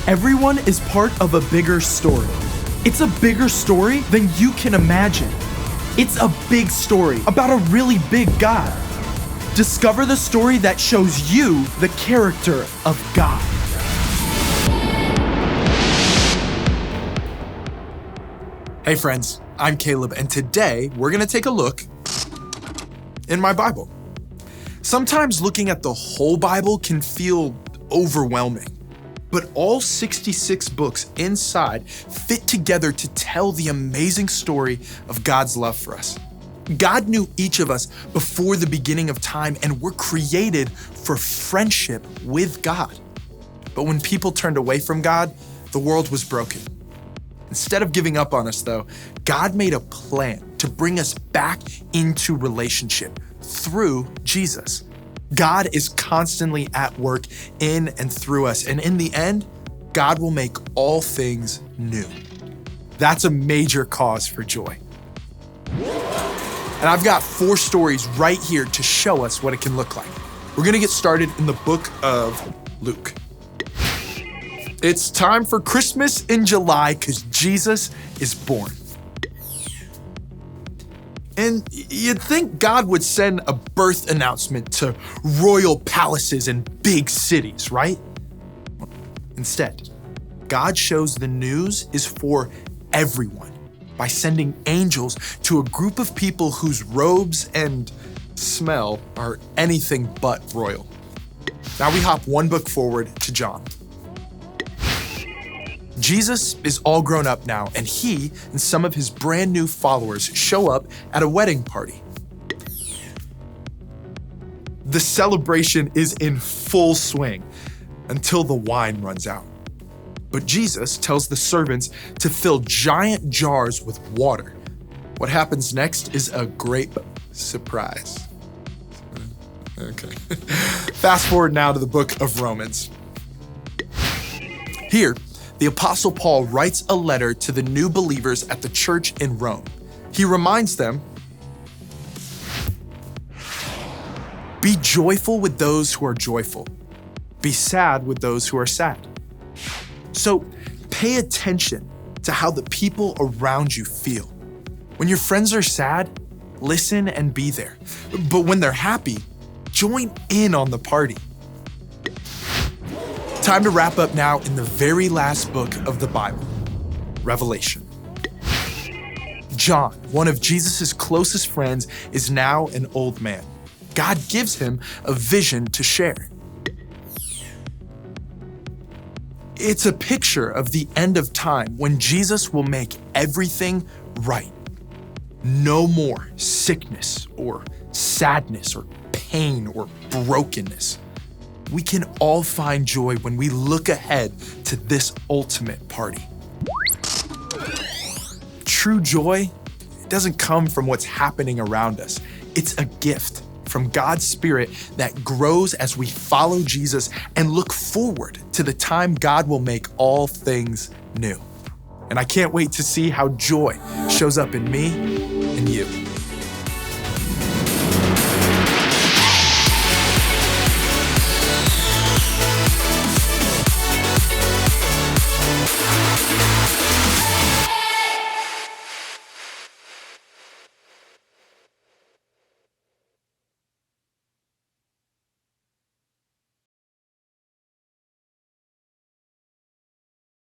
Everyone is part of a bigger story. It's a bigger story than you can imagine. It's a big story about a really big God. Discover the story that shows you the character of God. Hey friends, I'm Caleb, and today we're going to take a look in my Bible. Sometimes looking at the whole Bible can feel overwhelming, but all 66 books inside fit together to tell the amazing story of God's love for us. God knew each of us before the beginning of time, and we're created for friendship with God. But when people turned away from God, the world was broken. Instead of giving up on us, though, God made a plan to bring us back into relationship through Jesus. God is constantly at work in and through us, and in the end, God will make all things new. That's a major cause for joy. And I've got 4 stories right here to show us what it can look like. We're going to get started in the book of Luke. It's time for Christmas in July because Jesus is born. And you'd think God would send a birth announcement to royal palaces and big cities, right? Instead, God shows the news is for everyone by sending angels to a group of people whose robes and smell are anything but royal. Now we hop one book forward to John. Jesus is all grown up now, and he and some of his brand new followers show up at a wedding party. The celebration is in full swing until the wine runs out. But Jesus tells the servants to fill giant jars with water. What happens next is a great surprise. Okay. Fast forward now to the book of Romans. Here, the Apostle Paul writes a letter to the new believers at the church in Rome. He reminds them, be joyful with those who are joyful. Be sad with those who are sad. So pay attention to how the people around you feel. When your friends are sad, listen and be there. But when they're happy, join in on the party. Time to wrap up now in the very last book of the Bible, Revelation. John, one of Jesus' closest friends, is now an old man. God gives him a vision to share. It's a picture of the end of time when Jesus will make everything right. No more sickness or sadness or pain or brokenness. We can all find joy when we look ahead to this ultimate party. True joy doesn't come from what's happening around us. It's a gift from God's Spirit that grows as we follow Jesus and look forward to the time God will make all things new. And I can't wait to see how joy shows up in me and you.